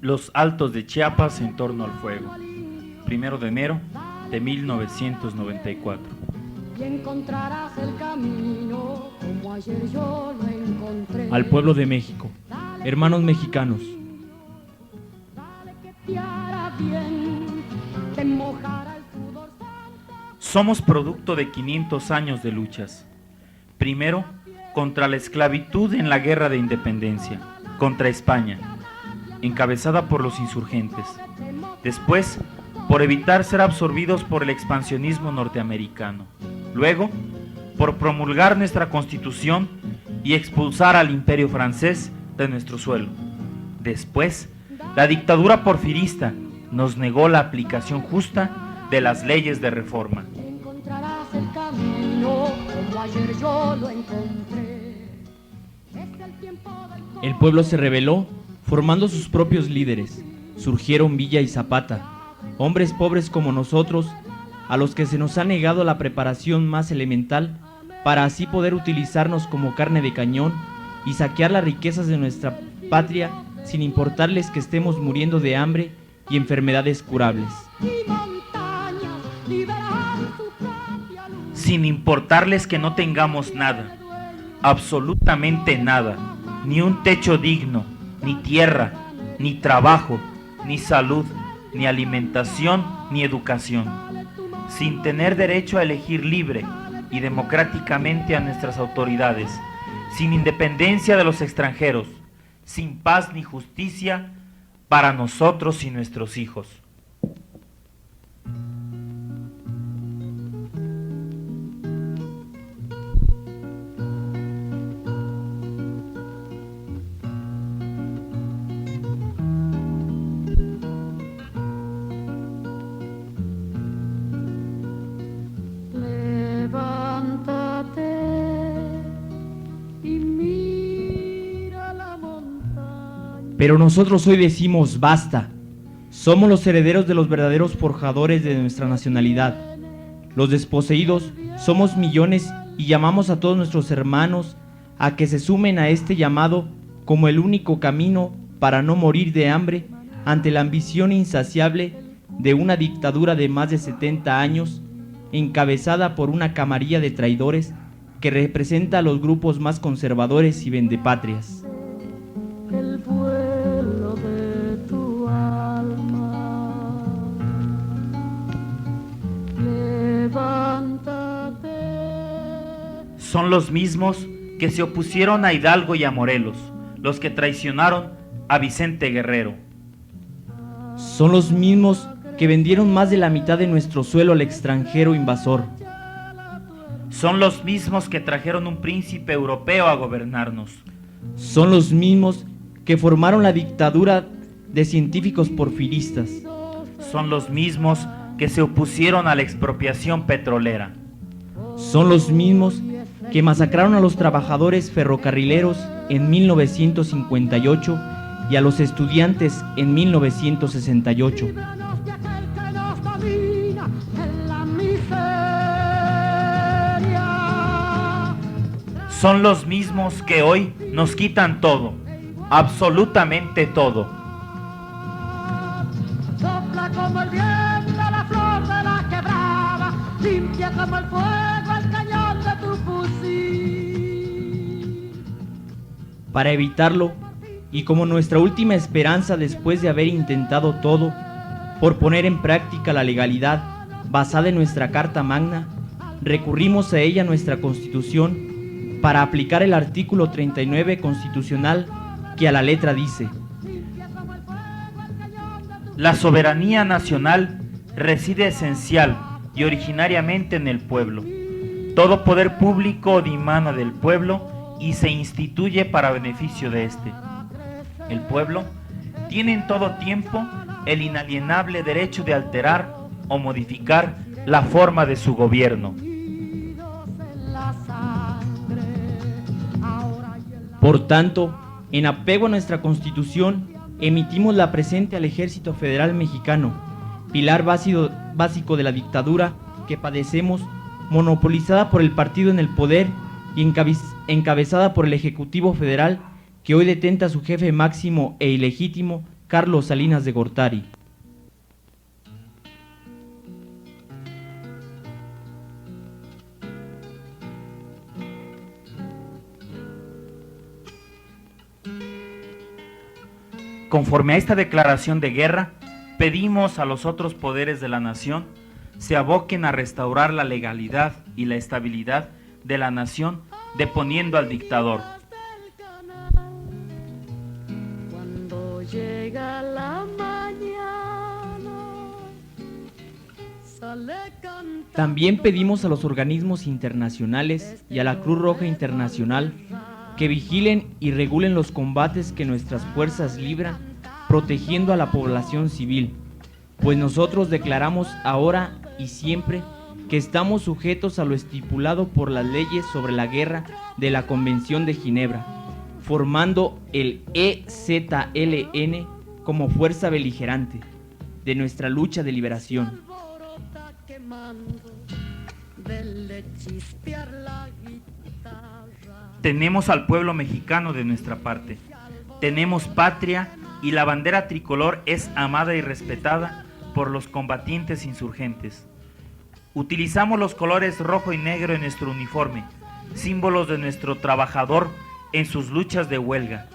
Los Altos de Chiapas en torno al fuego. 1 de enero de 1994. Y encontrarás el camino como ayer yo lo encontré. Al pueblo de México, hermanos mexicanos. Dale que te hará bien, te mojará el sudor santo. Somos producto de 500 años de luchas. Primero, contra la esclavitud en la Guerra de Independencia, contra España, encabezada por los insurgentes. Después, por evitar ser absorbidos por el expansionismo norteamericano. Luego, por promulgar nuestra Constitución y expulsar al Imperio francés de nuestro suelo. Después, la dictadura porfirista nos negó la aplicación justa de las leyes de reforma. Encontrarás el camino como ayer yo lo encontré. Es el tiempo del El pueblo se rebeló, formando sus propios líderes. Surgieron Villa y Zapata, hombres pobres como nosotros, a los que se nos ha negado la preparación más elemental para así poder utilizarnos como carne de cañón y saquear las riquezas de nuestra patria sin importarles que estemos muriendo de hambre y enfermedades curables. y montañas liberarán su propia luz. Sin importarles que no tengamos nada, absolutamente nada, ni un techo digno, ni tierra, ni trabajo, ni salud, ni alimentación, ni educación, sin tener derecho a elegir libre y democráticamente a nuestras autoridades, sin independencia de los extranjeros, sin paz ni justicia para nosotros y nuestros hijos. Levántate y mira la montaña. Pero nosotros hoy decimos basta. Somos los herederos de los verdaderos forjadores de nuestra nacionalidad. Los desposeídos somos millones y llamamos a todos nuestros hermanos a que se sumen a este llamado como el único camino para no morir de hambre ante la ambición insaciable de una dictadura de más de 70 años encabezada por una camarilla de traidores que representa a los grupos más conservadores y vendepatrias. El vuelo de tu alma. Levántate. Son los mismos que se opusieron a Hidalgo y a Morelos, los que traicionaron a Vicente Guerrero. Son los mismos que vendieron más de la mitad de nuestro suelo al extranjero invasor. Son los mismos que trajeron un príncipe europeo a gobernarnos. Son los mismos que formaron la dictadura de científicos porfiristas. Son los mismos que se opusieron a la expropiación petrolera. Son los mismos que masacraron a los trabajadores ferrocarrileros en 1958 y a los estudiantes en 1968. Líbranos de aquel que nos domina en la miseria. Son los mismos que hoy nos quitan todo, absolutamente todo. Sopla como el viento la flor de la quebrada, limpia como el fuego el cañón de tu fusil. Para evitarlo, y como nuestra última esperanza después de haber intentado todo, por poner en práctica la legalidad basada en nuestra Carta Magna, recurrimos a ella nuestra Constitución para aplicar el artículo 39 constitucional que a la letra dice: La soberanía nacional reside esencial y originariamente en el pueblo. Todo poder público dimana del pueblo y se instituye para beneficio de éste. El pueblo tiene en todo tiempo el inalienable derecho de alterar o modificar la forma de su gobierno. Por tanto, en apego a nuestra Constitución, emitimos la presente al Ejército Federal Mexicano, pilar básico de la dictadura que padecemos, monopolizada por el partido en el poder y encabezada por el Ejecutivo Federal, que hoy detenta a su jefe máximo e ilegítimo, Carlos Salinas de Gortari. Conforme a esta declaración de guerra, pedimos a los otros poderes de la nación se aboquen a restaurar la legalidad y la estabilidad de la nación, deponiendo al dictador. Cuando llega la mañana, sale cantando. También pedimos a los organismos internacionales y a la Cruz Roja Internacional que vigilen y regulen los combates que nuestras fuerzas libran, protegiendo a la población civil, pues nosotros declaramos ahora y siempre que estamos sujetos a lo estipulado por las leyes sobre la guerra de la Convención de Ginebra, formando el EZLN como fuerza beligerante de nuestra lucha de liberación. Tenemos al pueblo mexicano de nuestra parte, tenemos patria y la bandera tricolor es amada y respetada por los combatientes insurgentes. Utilizamos los colores rojo y negro en nuestro uniforme, símbolos de nuestro trabajador en sus luchas de huelga.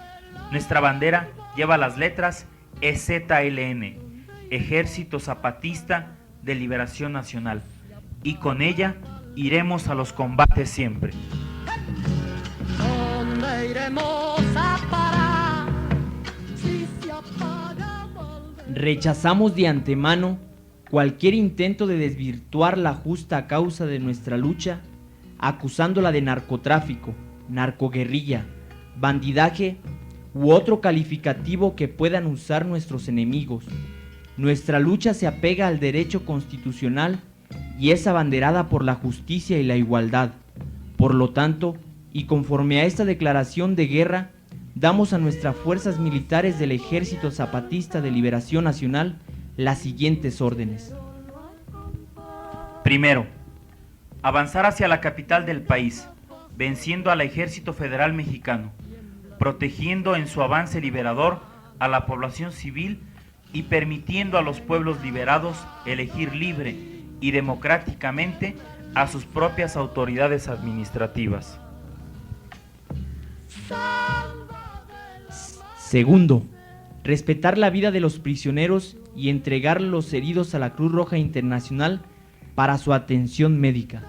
Nuestra bandera lleva las letras EZLN, Ejército Zapatista de Liberación Nacional, y con ella iremos a los combates siempre. ¿Dónde iremos a parar si se apaga volver? Rechazamos de antemano cualquier intento de desvirtuar la justa causa de nuestra lucha, acusándola de narcotráfico, narcoguerrilla, bandidaje u otro calificativo que puedan usar nuestros enemigos. Nuestra lucha se apega al derecho constitucional y es abanderada por la justicia y la igualdad. Por lo tanto, y conforme a esta declaración de guerra, damos a nuestras fuerzas militares del Ejército Zapatista de Liberación Nacional las siguientes órdenes. Primero, avanzar hacia la capital del país, venciendo al Ejército Federal Mexicano, protegiendo en su avance liberador a la población civil y permitiendo a los pueblos liberados elegir libre y democráticamente a sus propias autoridades administrativas. Segundo, respetar la vida de los prisioneros y entregar los heridos a la Cruz Roja Internacional para su atención médica.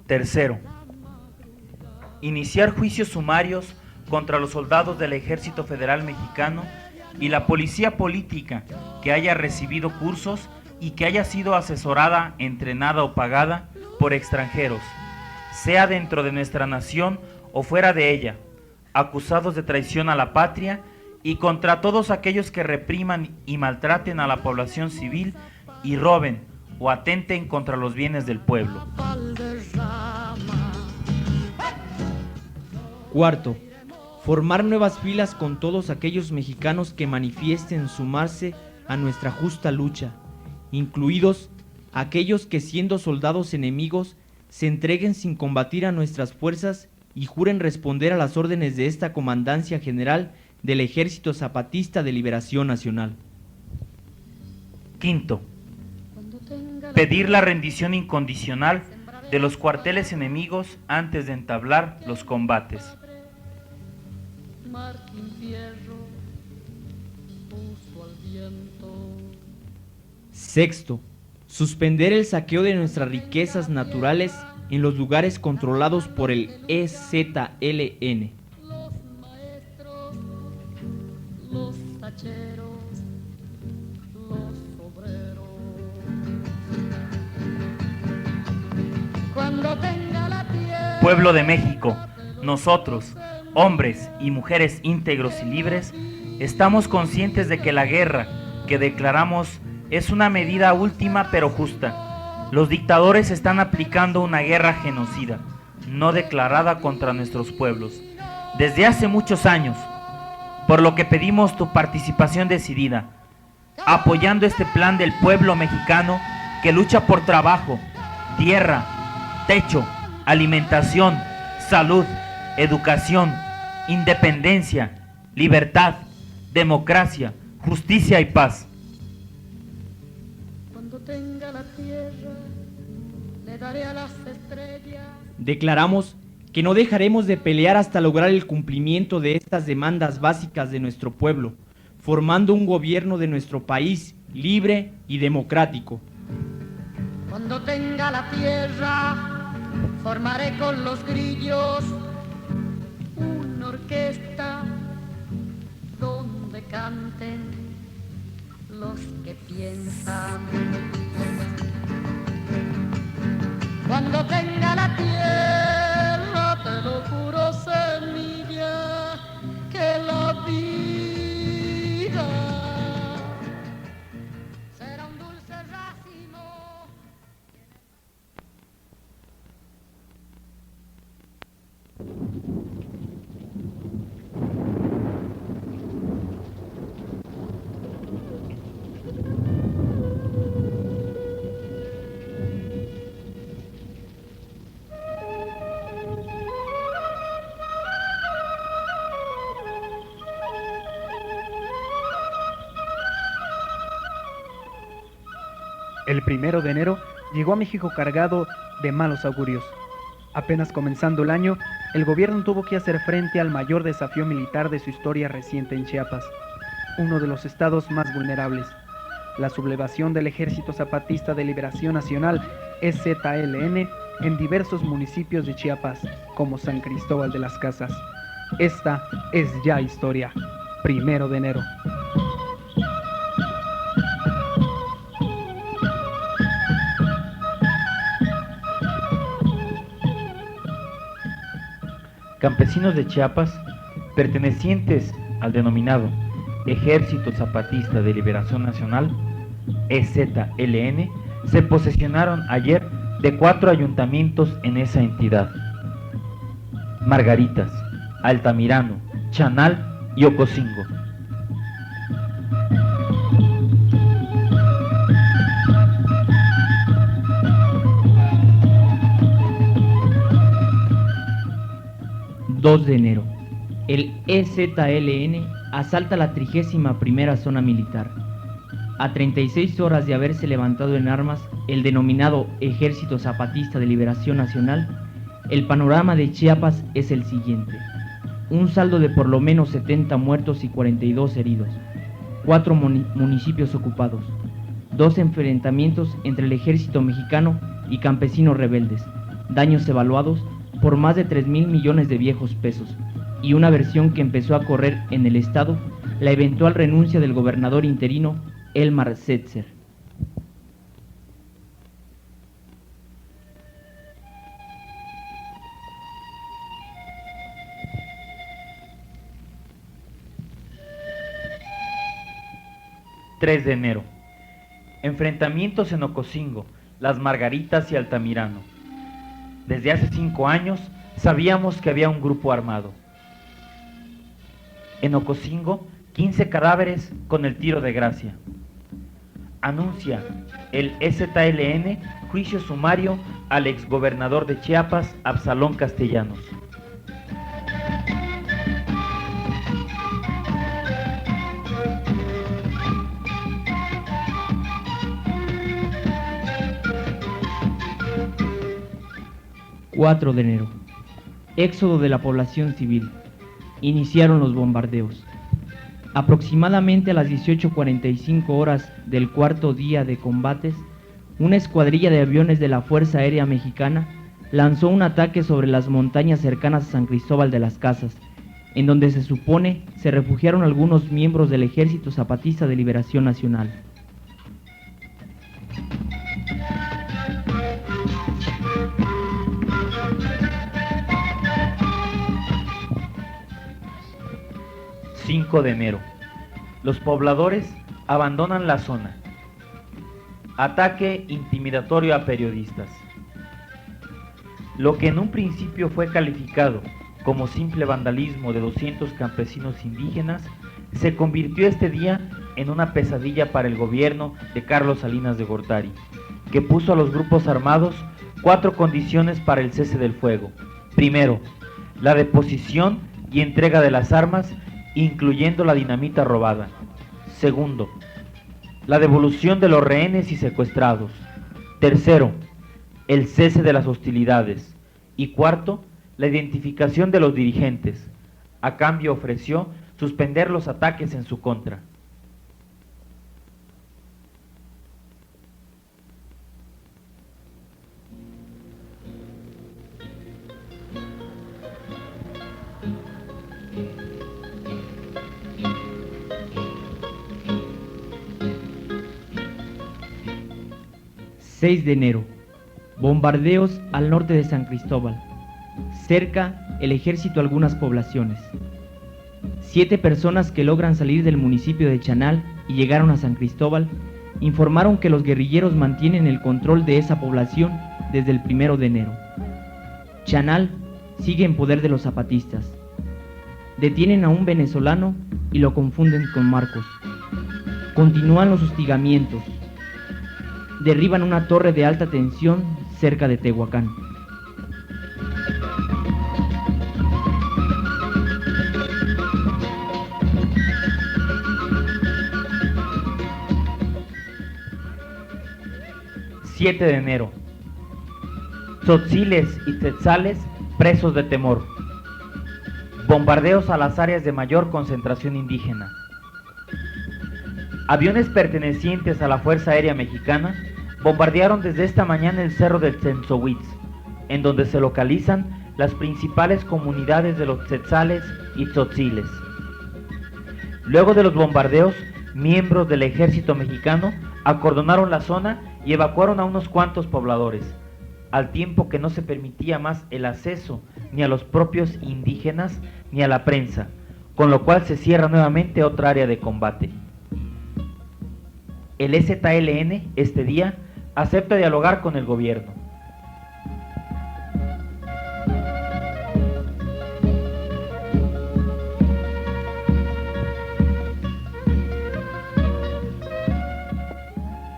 Tercero, iniciar juicios sumarios contra los soldados del Ejército Federal Mexicano y la policía política que haya recibido cursos y que haya sido asesorada, entrenada o pagada por extranjeros, sea dentro de nuestra nación o fuera de ella, acusados de traición a la patria, y contra todos aquellos que repriman y maltraten a la población civil y roben o atenten contra los bienes del pueblo. Cuarto, formar nuevas filas con todos aquellos mexicanos que manifiesten sumarse a nuestra justa lucha, incluidos aquellos que siendo soldados enemigos se entreguen sin combatir a nuestras fuerzas y juren responder a las órdenes de esta Comandancia General del Ejército Zapatista de Liberación Nacional. Quinto, pedir la rendición incondicional de los cuarteles enemigos antes de entablar los combates. Sexto, suspender el saqueo de nuestras riquezas naturales en los lugares controlados por el EZLN. Los maestros, los tacheros, los obreros. Cuando tenga la tierra, Pueblo de México, nosotros, hombres y mujeres íntegros y libres, estamos conscientes de que la guerra que declaramos es una medida última pero justa. Los dictadores están aplicando una guerra genocida, no declarada contra nuestros pueblos, desde hace muchos años, por lo que pedimos tu participación decidida, apoyando este plan del pueblo mexicano que lucha por trabajo, tierra, techo, alimentación, salud, educación, independencia libertad, democracia, justicia y paz. Cuando tenga la tierra, le daré a las estrellas. Declaramos que no dejaremos de pelear hasta lograr el cumplimiento de estas demandas básicas de nuestro pueblo, formando un gobierno de nuestro país libre y democrático. Cuando tenga la tierra, formaré con los grillos una orquesta donde canten los que piensan. Cuando tenga la tierra, te lo juro, semilla, que la vida será un dulce racimo. El 1 de enero llegó a México cargado de malos augurios. Apenas comenzando el año, el gobierno tuvo que hacer frente al mayor desafío militar de su historia reciente en Chiapas, uno de los estados más vulnerables. La sublevación del Ejército Zapatista de Liberación Nacional, EZLN, en diversos municipios de Chiapas, como San Cristóbal de las Casas. Esta es ya historia. 1 de enero. Campesinos de Chiapas, pertenecientes al denominado Ejército Zapatista de Liberación Nacional, EZLN, se posesionaron ayer de 4 ayuntamientos en esa entidad: Margaritas, Altamirano, Chanal y Ocosingo. De enero, el EZLN asalta la 31ª zona militar. A 36 horas de haberse levantado en armas el denominado Ejército Zapatista de Liberación Nacional, el panorama de Chiapas es el siguiente: un saldo de por lo menos 70 muertos y 42 heridos, 4 municipios ocupados, 2 enfrentamientos entre el ejército mexicano y campesinos rebeldes, daños evaluados por más de 3,000 millones de viejos pesos, y una versión que empezó a correr en el estado, la eventual renuncia del gobernador interino Elmar Setzer. ...3 de enero... enfrentamientos en Ocosingo, Las Margaritas y Altamirano. Desde hace 5 años sabíamos que había un grupo armado. En Ocosingo, 15 cadáveres con el tiro de gracia. Anuncia el EZLN juicio sumario al exgobernador de Chiapas, Absalón Castellanos. ...4 de enero... éxodo de la población civil. Iniciaron los bombardeos. Aproximadamente a las 18:45 horas del cuarto día de combates, una escuadrilla de aviones de la Fuerza Aérea Mexicana lanzó un ataque sobre las montañas cercanas a San Cristóbal de las Casas, en donde se supone se refugiaron algunos miembros del Ejército Zapatista de Liberación Nacional. ...5 de enero... los pobladores abandonan la zona. Ataque intimidatorio a periodistas. Lo que en un principio fue calificado como simple vandalismo de 200 campesinos indígenas, se convirtió este día en una pesadilla para el gobierno de Carlos Salinas de Gortari, que puso a los grupos armados 4 condiciones para el cese del fuego. Primero, la deposición y entrega de las armas incluyendo la dinamita robada. Segundo, la devolución de los rehenes y secuestrados. Tercero, el cese de las hostilidades. Y cuarto, la identificación de los dirigentes. A cambio ofreció suspender los ataques en su contra. ...6 de enero... bombardeos al norte de San Cristóbal. Cerca el ejército algunas poblaciones. 7 personas que logran salir del municipio de Chanal y llegaron a San Cristóbal informaron que los guerrilleros mantienen el control de esa población desde el 1 de enero. Chanal sigue en poder de los zapatistas. Detienen a un venezolano y lo confunden con Marcos. Continúan los hostigamientos. Derriban una torre de alta tensión cerca de Tehuacán. ...7 de enero... tzotziles y tzetzales presos de temor. Bombardeos a las áreas de mayor concentración indígena. Aviones pertenecientes a la Fuerza Aérea Mexicana bombardearon desde esta mañana el cerro del Tzenzowitz, en donde se localizan las principales comunidades de los tzetzales y tzotziles. Luego de los bombardeos, miembros del ejército mexicano acordonaron la zona y evacuaron a unos cuantos pobladores, al tiempo que no se permitía más el acceso ni a los propios indígenas ni a la prensa, con lo cual se cierra nuevamente otra área de combate. El EZLN este día acepta dialogar con el gobierno.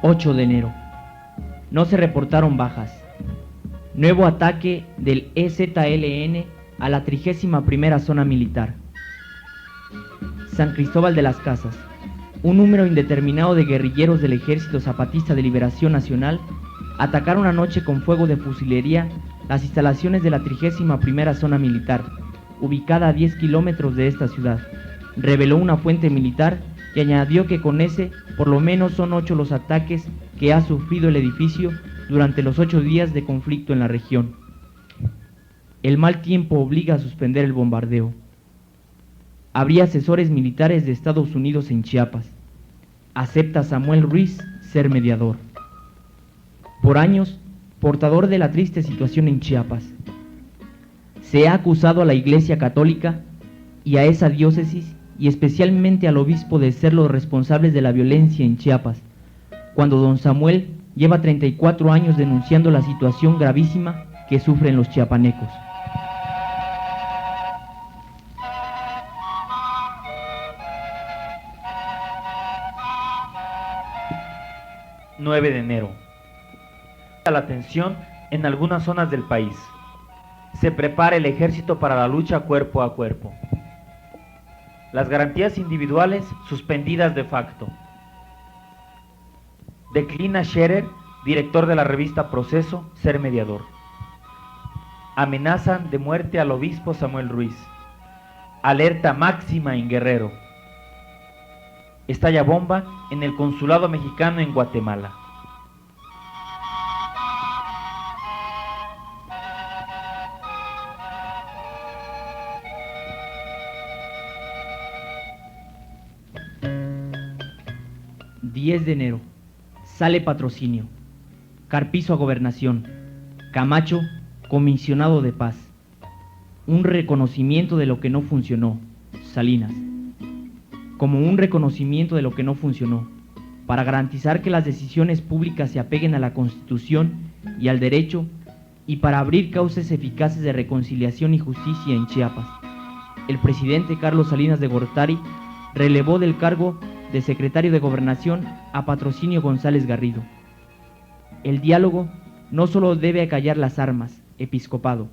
...8 de enero... no se reportaron bajas. Nuevo ataque del EZLN a la 31ª zona militar. San Cristóbal de las Casas. Un número indeterminado de guerrilleros del Ejército Zapatista de Liberación Nacional atacaron anoche con fuego de fusilería las instalaciones de la 31ª zona militar, ubicada a 10 kilómetros de esta ciudad, reveló una fuente militar y añadió que con ese, por lo menos son 8 los ataques que ha sufrido el edificio durante los 8 días de conflicto en la región. El mal tiempo obliga a suspender el bombardeo. Habría asesores militares de Estados Unidos en Chiapas. Acepta Samuel Ruiz ser mediador. Por años, portador de la triste situación en Chiapas. Se ha acusado a la Iglesia Católica y a esa diócesis y especialmente al obispo de ser los responsables de la violencia en Chiapas, cuando don Samuel lleva 34 años denunciando la situación gravísima que sufren los chiapanecos. ...9 de enero... la tensión en algunas zonas del país. Se prepara el ejército para la lucha cuerpo a cuerpo. Las garantías individuales suspendidas de facto. Declina Scherer, director de la revista Proceso, ser mediador. Amenazan de muerte al obispo Samuel Ruiz. Alerta máxima en Guerrero. Estalla bomba en el consulado mexicano en Guatemala. ...10 de enero... sale patrocinio. Carpizo a gobernación. Camacho, comisionado de paz. Un reconocimiento de lo que no funcionó. Salinas. Como un reconocimiento de lo que no funcionó, para garantizar que las decisiones públicas se apeguen a la Constitución y al derecho, y para abrir cauces eficaces de reconciliación y justicia en Chiapas. El presidente Carlos Salinas de Gortari relevó del cargo de secretario de Gobernación a Patrocinio González Garrido. El diálogo no solo debe acallar las armas, episcopado.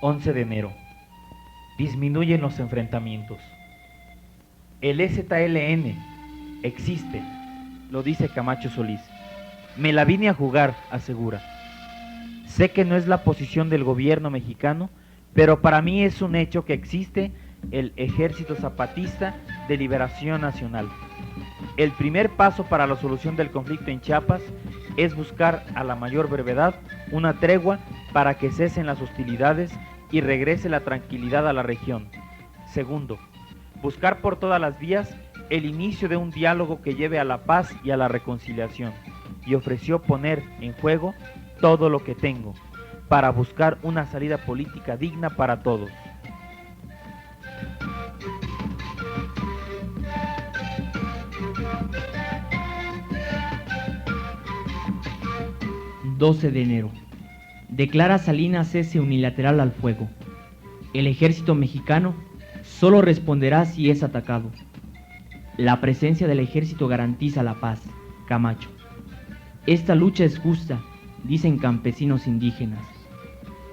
11 de enero. Disminuyen los enfrentamientos. El EZLN existe, lo dice Camacho Solís. Me la vine a jugar, asegura. Sé que no es la posición del gobierno mexicano, pero para mí es un hecho que existe el Ejército Zapatista de Liberación Nacional. El primer paso para la solución del conflicto en Chiapas es buscar a la mayor brevedad una tregua para que cesen las hostilidades y regrese la tranquilidad a la región. Segundo, buscar por todas las vías el inicio de un diálogo que lleve a la paz y a la reconciliación, y ofreció poner en juego todo lo que tengo para buscar una salida política digna para todos. ...12 de enero... declara Salinas cese unilateral al fuego. El ejército mexicano solo responderá si es atacado. La presencia del ejército garantiza la paz. Camacho. Esta lucha es justa, dicen campesinos indígenas.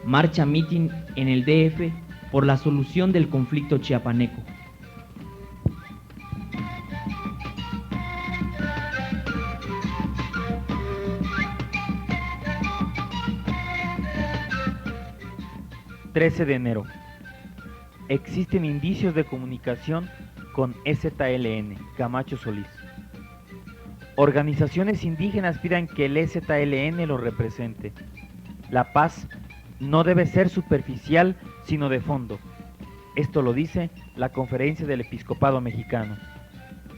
Marcha mitin en el DF por la solución del conflicto chiapaneco. ...13 de enero... existen indicios de comunicación con EZLN, Camacho Solís. Organizaciones indígenas piden que el EZLN lo represente. La paz no debe ser superficial, sino de fondo. Esto lo dice la Conferencia del Episcopado Mexicano.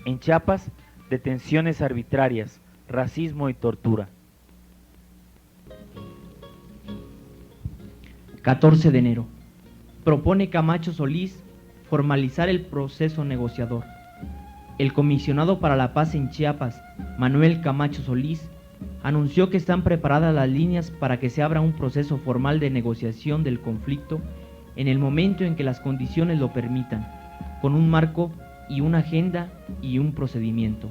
En Chiapas, detenciones arbitrarias, racismo y tortura. 14 de enero. Propone Camacho Solís formalizar el proceso negociador. El comisionado para la paz en Chiapas, Manuel Camacho Solís, anunció que están preparadas las líneas para que se abra un proceso formal de negociación del conflicto en el momento en que las condiciones lo permitan, con un marco y una agenda y un procedimiento.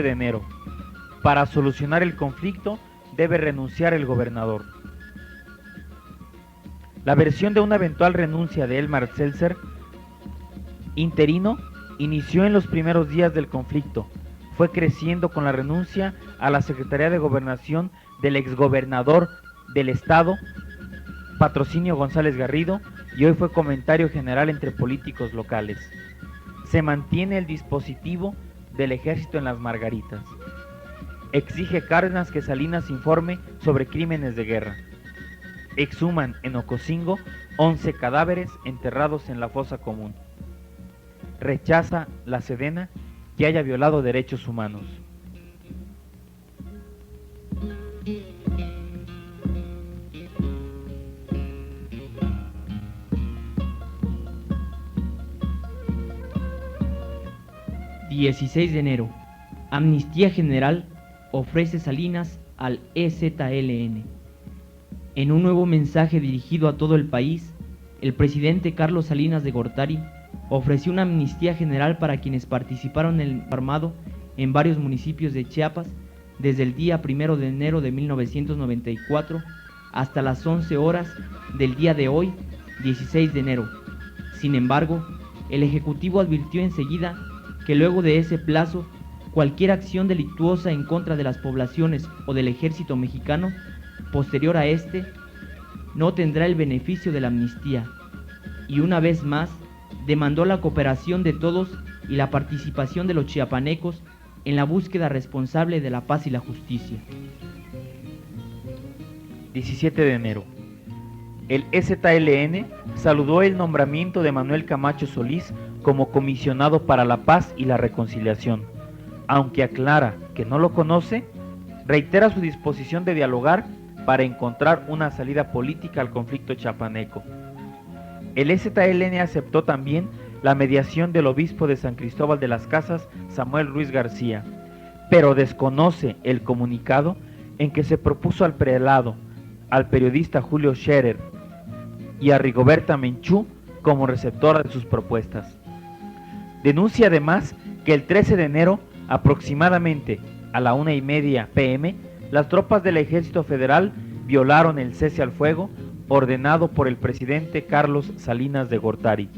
De enero. Para solucionar el conflicto debe renunciar el gobernador. La versión de una eventual renuncia de Elmar Seltzer, interino, inició en los primeros días del conflicto. Fue creciendo con la renuncia a la Secretaría de Gobernación del exgobernador del estado, Patrocinio González Garrido, y hoy fue comentario general entre políticos locales. Se mantiene el dispositivo del ejército en las Margaritas. Exige Cárdenas que Salinas informe sobre crímenes de guerra. Exhuman en Ocosingo 11 cadáveres enterrados en la fosa común. Rechaza la Sedena que haya violado derechos humanos. ...16 de enero... Amnistía General ofrece Salinas al EZLN. En un nuevo mensaje dirigido a todo el país, el presidente Carlos Salinas de Gortari ofreció una amnistía general para quienes participaron en el armado en varios municipios de Chiapas desde el día 1 de enero de 1994 hasta las 11 horas del día de hoy, 16 de enero. Sin embargo, el Ejecutivo advirtió enseguida que luego de ese plazo, cualquier acción delictuosa en contra de las poblaciones o del ejército mexicano, posterior a este, no tendrá el beneficio de la amnistía, y una vez más, demandó la cooperación de todos y la participación de los chiapanecos en la búsqueda responsable de la paz y la justicia. 17 de enero. El EZLN saludó el nombramiento de Manuel Camacho Solís como comisionado para la paz y la reconciliación. Aunque aclara que no lo conoce, reitera su disposición de dialogar para encontrar una salida política al conflicto chiapaneco. El EZLN aceptó también la mediación del obispo de San Cristóbal de las Casas, Samuel Ruiz García, pero desconoce el comunicado en que se propuso al prelado, al periodista Julio Scherer, y a Rigoberta Menchú como receptora de sus propuestas. Denuncia además que el 13 de enero, aproximadamente a la 1:30 p.m., las tropas del Ejército Federal violaron el cese al fuego ordenado por el presidente Carlos Salinas de Gortari.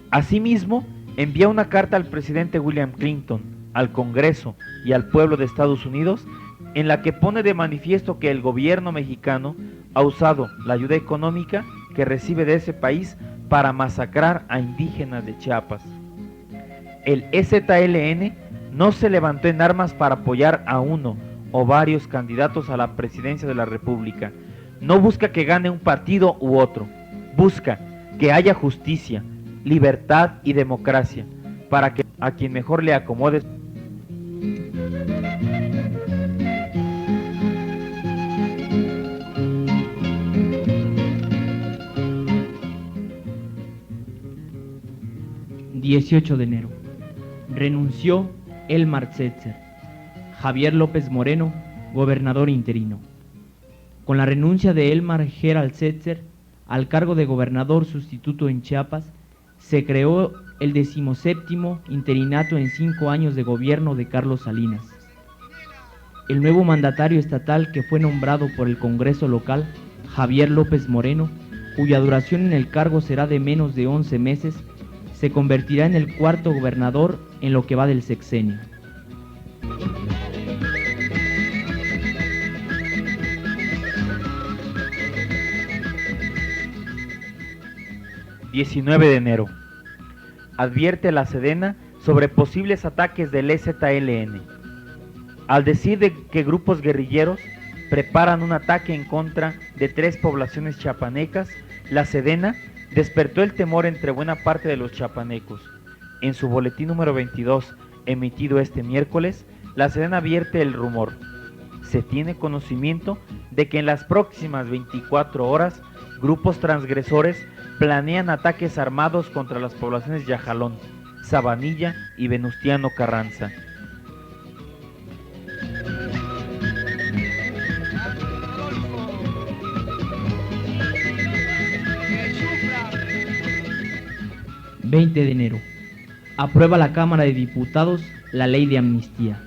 Asimismo, envía una carta al presidente William Clinton, al Congreso y al pueblo de Estados Unidos, en la que pone de manifiesto que el gobierno mexicano ha usado la ayuda económica que recibe de ese país para masacrar a indígenas de Chiapas. El EZLN no se levantó en armas para apoyar a uno o varios candidatos a la presidencia de la República. No busca que gane un partido u otro, busca que haya justicia, libertad y democracia, para que a quien mejor le acomode. ...18 de enero... renunció Elmar Setzer. Javier López Moreno, gobernador interino. Con la renuncia de Elmar Gerald Setzer al cargo de gobernador sustituto en Chiapas, se creó el 17º interinato en 5 años de gobierno de Carlos Salinas. El nuevo mandatario estatal que fue nombrado por el Congreso local, Javier López Moreno, cuya duración en el cargo será de menos de 11 meses, se convertirá en el 4º gobernador en lo que va del sexenio. ...19 de enero... advierte la Sedena sobre posibles ataques del EZLN. Al decir de que grupos guerrilleros preparan un ataque en contra de 3 poblaciones chiapanecas, la Sedena despertó el temor entre buena parte de los chiapanecos. En su boletín número 22, emitido este miércoles, la Sedena advierte el rumor. Se tiene conocimiento de que en las próximas 24 horas, grupos transgresores planean ataques armados contra las poblaciones Yajalón, Sabanilla y Venustiano Carranza. ...20 de enero... aprueba la Cámara de Diputados la ley de amnistía.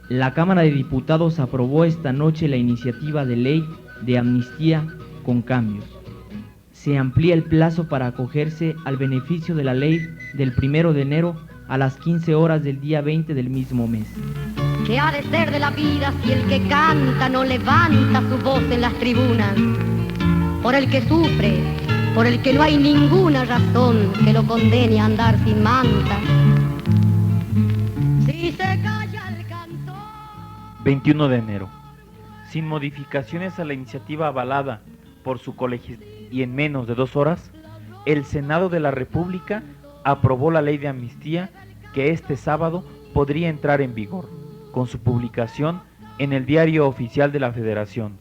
La Cámara de Diputados aprobó esta noche la iniciativa de ley de amnistía con cambios. Se amplía el plazo para acogerse al beneficio de la ley del 1 de enero a las 15 horas del día 20 del mismo mes. ¿Qué ha de ser de la vida si el que canta no levanta su voz en las tribunas? Por el que sufre, por el que no hay ninguna razón que lo condene a andar sin manta. Si se calla el cantor... 21 de enero. Sin modificaciones a la iniciativa avalada por su colegislación y en menos de 2 horas, el Senado de la República aprobó la ley de amnistía que este sábado podría entrar en vigor, con su publicación en el Diario Oficial de la Federación.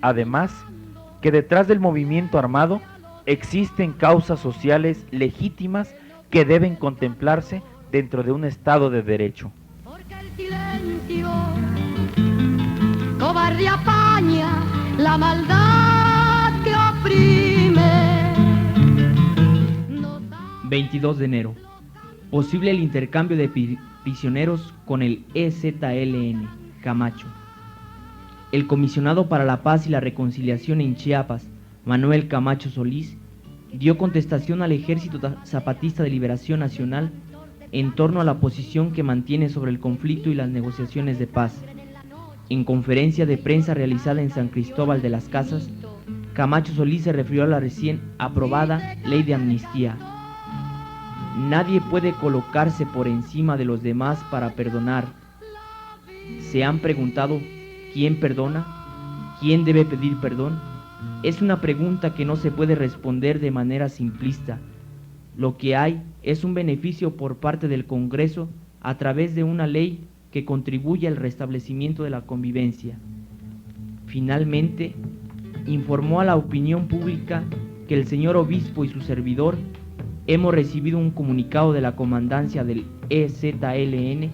Además, que detrás del movimiento armado existen causas sociales legítimas que deben contemplarse dentro de un Estado de Derecho. Porque el silencio cobarde apaña la maldad que oprime. 22 de enero. Posible el intercambio de prisioneros con el EZLN, Camacho. El comisionado para la paz y la reconciliación en Chiapas, Manuel Camacho Solís, dio contestación al Ejército Zapatista de Liberación Nacional en torno a la posición que mantiene sobre el conflicto y las negociaciones de paz. En conferencia de prensa realizada en San Cristóbal de las Casas, Camacho Solís se refirió a la recién aprobada ley de amnistía. Nadie puede colocarse por encima de los demás para perdonar. ¿Se han preguntado quién perdona? ¿Quién debe pedir perdón? Es una pregunta que no se puede responder de manera simplista. Lo que hay es un beneficio por parte del Congreso a través de una ley que contribuye al restablecimiento de la convivencia. Finalmente, informó a la opinión pública que el señor obispo y su servidor hemos recibido un comunicado de la comandancia del EZLN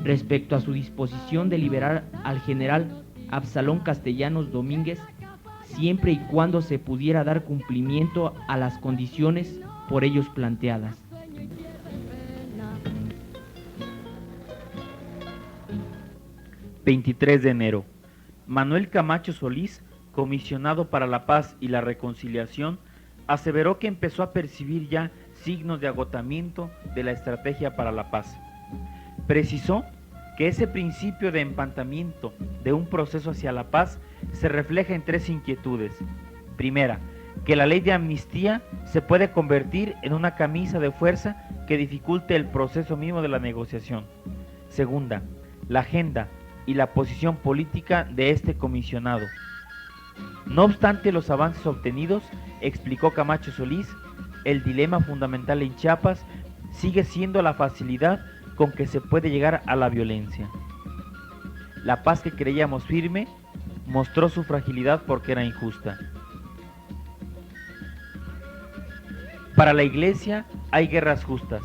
respecto a su disposición de liberar al general Absalón Castellanos Domínguez siempre y cuando se pudiera dar cumplimiento a las condiciones por ellos planteadas. ...23 de enero... Manuel Camacho Solís, comisionado para la paz y la reconciliación, aseveró que empezó a percibir ya signos de agotamiento de la estrategia para la paz. Precisó que ese principio de empantamiento de un proceso hacia la paz se refleja en tres inquietudes. Primera, que la ley de amnistía se puede convertir en una camisa de fuerza que dificulte el proceso mismo de la negociación. Segunda, la agenda y la posición política de este comisionado. No obstante los avances obtenidos, explicó Camacho Solís, el dilema fundamental en Chiapas sigue siendo la facilidad con que se puede llegar a la violencia. La paz que creíamos firme mostró su fragilidad porque era injusta. Para la Iglesia hay guerras justas,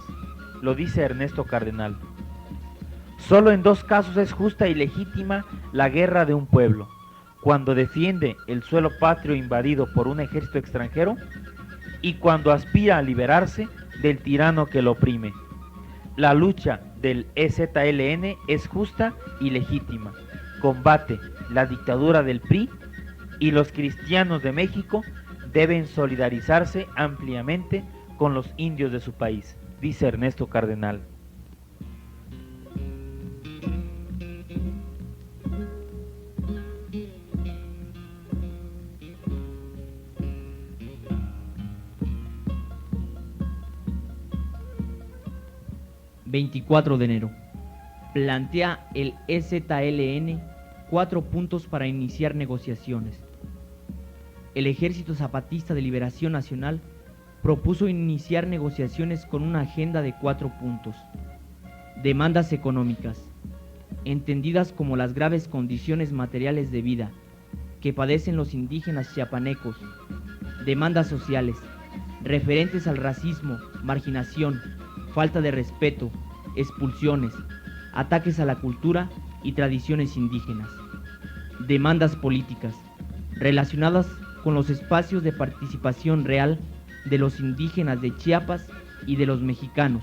lo dice Ernesto Cardenal. Solo en dos casos es justa y legítima la guerra de un pueblo: cuando defiende el suelo patrio invadido por un ejército extranjero y cuando aspira a liberarse del tirano que lo oprime. La lucha del EZLN es justa y legítima. Combate la dictadura del PRI y los cristianos de México deben solidarizarse ampliamente con los indios de su país, dice Ernesto Cardenal. ...24 de enero... plantea el EZLN 4 puntos para iniciar negociaciones. El Ejército Zapatista de Liberación Nacional propuso iniciar negociaciones con una agenda de 4 puntos. Demandas económicas, entendidas como las graves condiciones materiales de vida que padecen los indígenas chiapanecos. Demandas sociales, referentes al racismo, marginación, falta de respeto, expulsiones, ataques a la cultura y tradiciones indígenas. Demandas políticas, relacionadas con los espacios de participación real de los indígenas de Chiapas y de los mexicanos,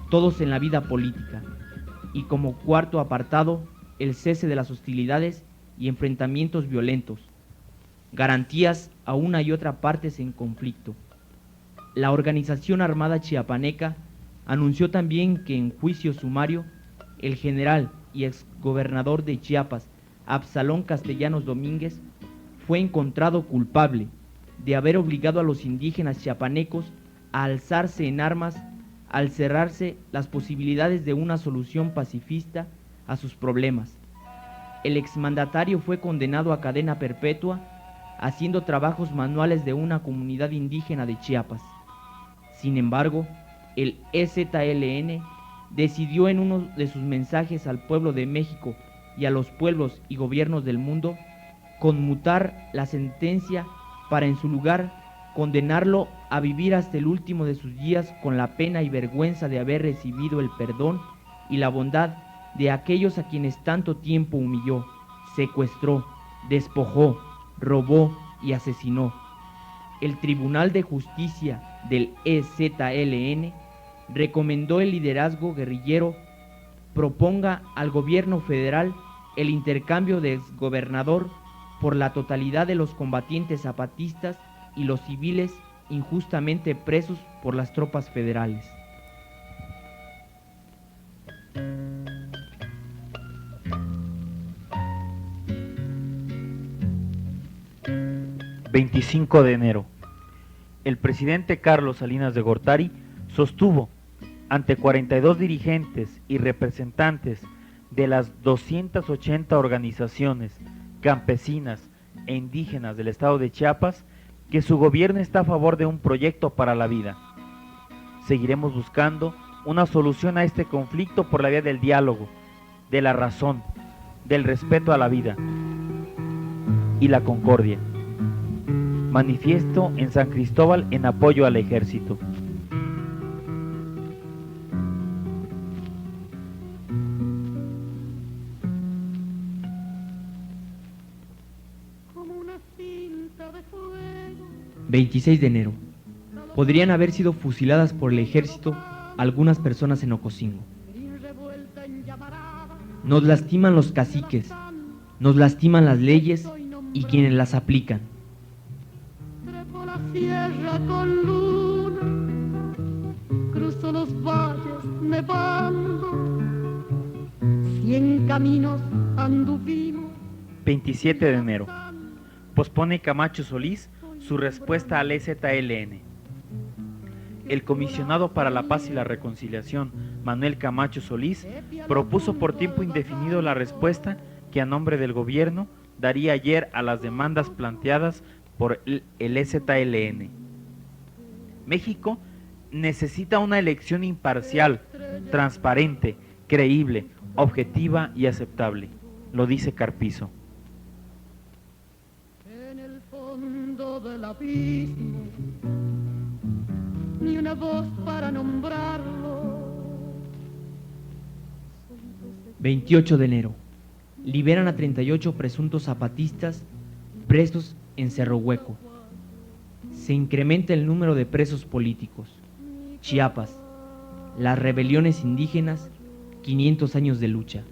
todos en la vida política. Y como cuarto apartado, el cese de las hostilidades y enfrentamientos violentos, garantías a una y otra partes en conflicto. La Organización Armada Chiapaneca anunció también que en juicio sumario, el general y exgobernador de Chiapas, Absalón Castellanos Domínguez, fue encontrado culpable de haber obligado a los indígenas chiapanecos a alzarse en armas al cerrarse las posibilidades de una solución pacifista a sus problemas. El exmandatario fue condenado a cadena perpetua haciendo trabajos manuales de una comunidad indígena de Chiapas. Sin embargo, el EZLN decidió en uno de sus mensajes al pueblo de México y a los pueblos y gobiernos del mundo conmutar la sentencia para en su lugar condenarlo a vivir hasta el último de sus días con la pena y vergüenza de haber recibido el perdón y la bondad de aquellos a quienes tanto tiempo humilló, secuestró, despojó, robó y asesinó. El Tribunal de Justicia del EZLN recomendó el liderazgo guerrillero proponga al gobierno federal el intercambio de exgobernador por la totalidad de los combatientes zapatistas y los civiles injustamente presos por las tropas federales. ...25 de enero... el presidente Carlos Salinas de Gortari sostuvo ante 42 dirigentes y representantes de las 280 organizaciones campesinas e indígenas del estado de Chiapas que su gobierno está a favor de un proyecto para la vida. Seguiremos buscando una solución a este conflicto por la vía del diálogo, de la razón, del respeto a la vida y la concordia. Manifiesto en San Cristóbal en apoyo al ejército. 26 de enero. Podrían haber sido fusiladas por el ejército algunas personas en Ocosingo. Nos lastiman los caciques, nos lastiman las leyes y quienes las aplican. Trepo la sierra con luna, cruzo los valles nevando, 100 caminos anduvimos. 27 de enero. Pospone Camacho Solís su respuesta al EZLN. El comisionado para la paz y la reconciliación, Manuel Camacho Solís, propuso por tiempo indefinido la respuesta que a nombre del gobierno daría ayer a las demandas planteadas por el EZLN. México necesita una elección imparcial, transparente, creíble, objetiva y aceptable, lo dice Carpizo. En el fondo del abismo, ni una voz para nombrarlo. 28 de enero. Liberan a 38 presuntos zapatistas presos en Cerro Hueco. Se incrementa el número de presos políticos. Chiapas. Las rebeliones indígenas, 500 años de lucha.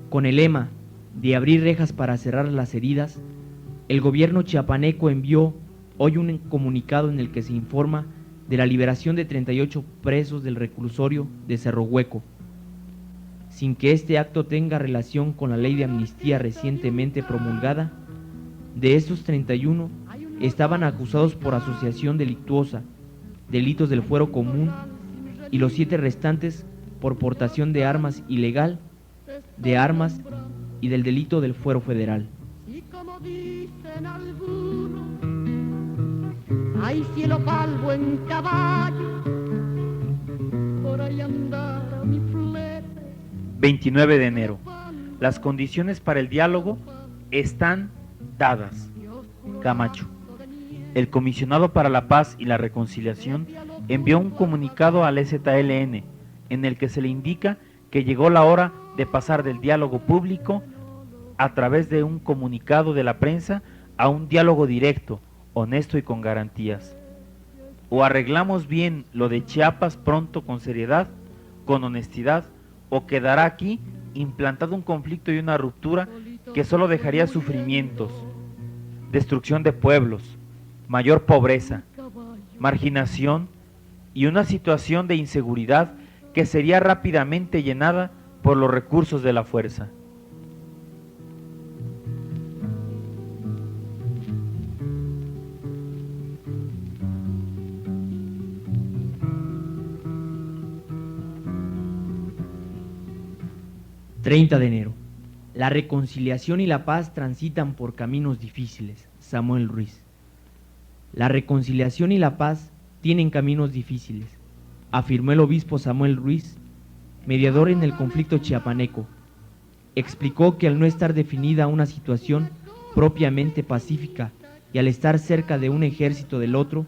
Con el lema de abrir rejas para cerrar las heridas, el gobierno chiapaneco envió hoy un comunicado en el que se informa de la liberación de 38 presos del reclusorio de Cerro Hueco, sin que este acto tenga relación con la ley de amnistía recientemente promulgada. De estos 31 estaban acusados por asociación delictuosa, delitos del fuero común, y los 7 restantes por portación de armas ilegal, de armas y del delito del fuero federal. Y como dicen algunos, hay cielo palvo en caballo, por ahí andar mi flete. 29 de enero. Las condiciones para el diálogo están dadas. Camacho. El comisionado para la paz y la reconciliación envió un comunicado al EZLN en el que se le indica que llegó la hora de pasar del diálogo público a través de un comunicado de la prensa a un diálogo directo, honesto y con garantías. O arreglamos bien lo de Chiapas pronto con seriedad, con honestidad, o quedará aquí implantado un conflicto y una ruptura que solo dejaría sufrimientos, destrucción de pueblos, mayor pobreza, marginación y una situación de inseguridad que sería rápidamente llenada por los recursos de la fuerza. ...30 de enero... La reconciliación y la paz transitan por caminos difíciles. Samuel Ruiz. La reconciliación y la paz tienen caminos difíciles, afirmó el obispo Samuel Ruiz, mediador en el conflicto chiapaneco. Explicó que al no estar definida una situación propiamente pacífica y al estar cerca de un ejército del otro,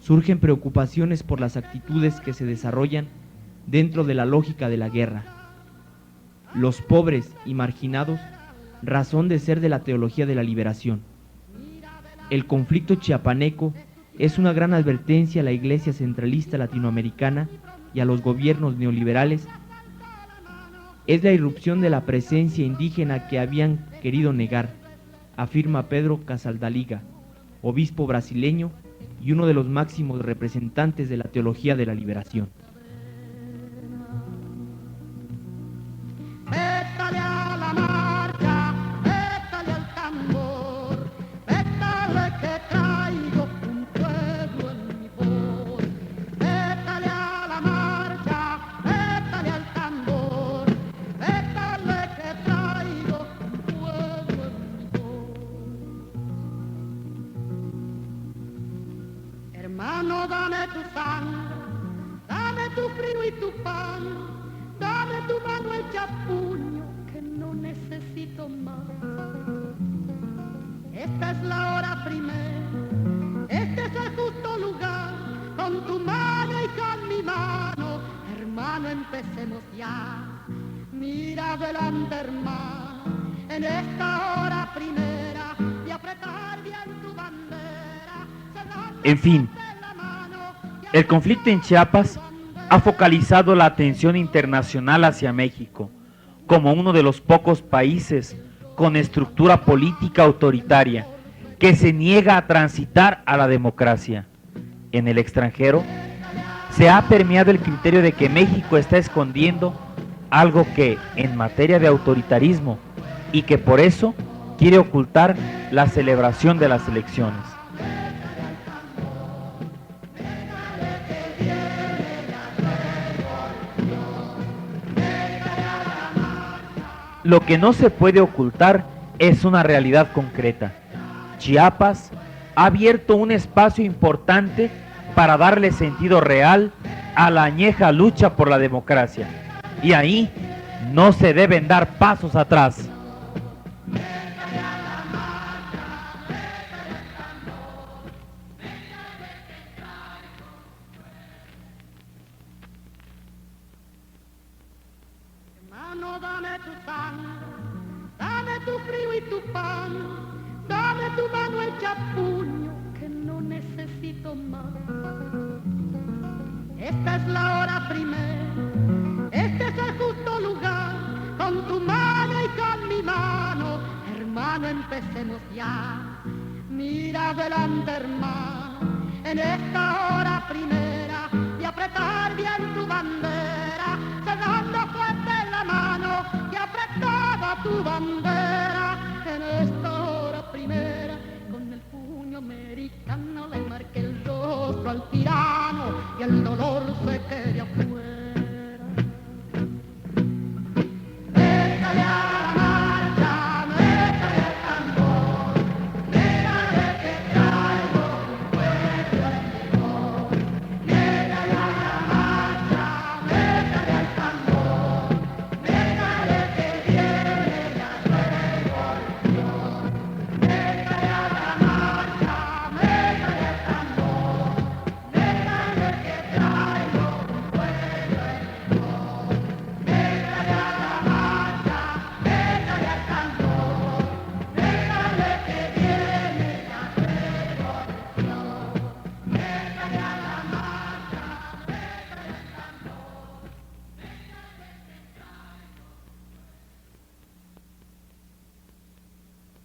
surgen preocupaciones por las actitudes que se desarrollan dentro de la lógica de la guerra. Los pobres y marginados, razón de ser de la teología de la liberación. El conflicto chiapaneco es una gran advertencia a la Iglesia centralista latinoamericana y a los gobiernos neoliberales. Es la irrupción de la presencia indígena que habían querido negar, afirma Pedro Casaldaliga, obispo brasileño y uno de los máximos representantes de la teología de la liberación. Pétale a la marcha, pétale al tambor, pétale que traigo un pueblo en mi voz. Pétale a la marcha, pétale al tambor, pétale que traigo un pueblo en mi voz. Hermano, dame tu sangre, dame tu frío y tu pan. Dame tu mano hecha puño, que no necesito más. Esta es la hora primera, este es el justo lugar. Con tu mano y con mi mano, hermano, empecemos ya. Mira adelante, hermano, en esta hora primera, y En fin, el conflicto en Chiapas ha focalizado la atención internacional hacia México, como uno de los pocos países con estructura política autoritaria que se niega a transitar a la democracia. En el extranjero, se ha permeado el criterio de que México está escondiendo algo que, en materia de autoritarismo, y que por eso quiere ocultar la celebración de las elecciones. Lo que no se puede ocultar es una realidad concreta. Chiapas ha abierto un espacio importante para darle sentido real a la añeja lucha por la democracia. Y ahí no se deben dar pasos atrás. Hermano, dame tu sangre, dame tu frío y tu pan, dame tu mano hecha puño, que no necesito más. Esta es la hora primera, este es el justo lugar, con tu mano y con mi mano, hermano, empecemos ya. Mira adelante, hermano, en esta hora primera, y apretar bien tu bandera, cerrando fuerte la mano, y apretada tu bandera.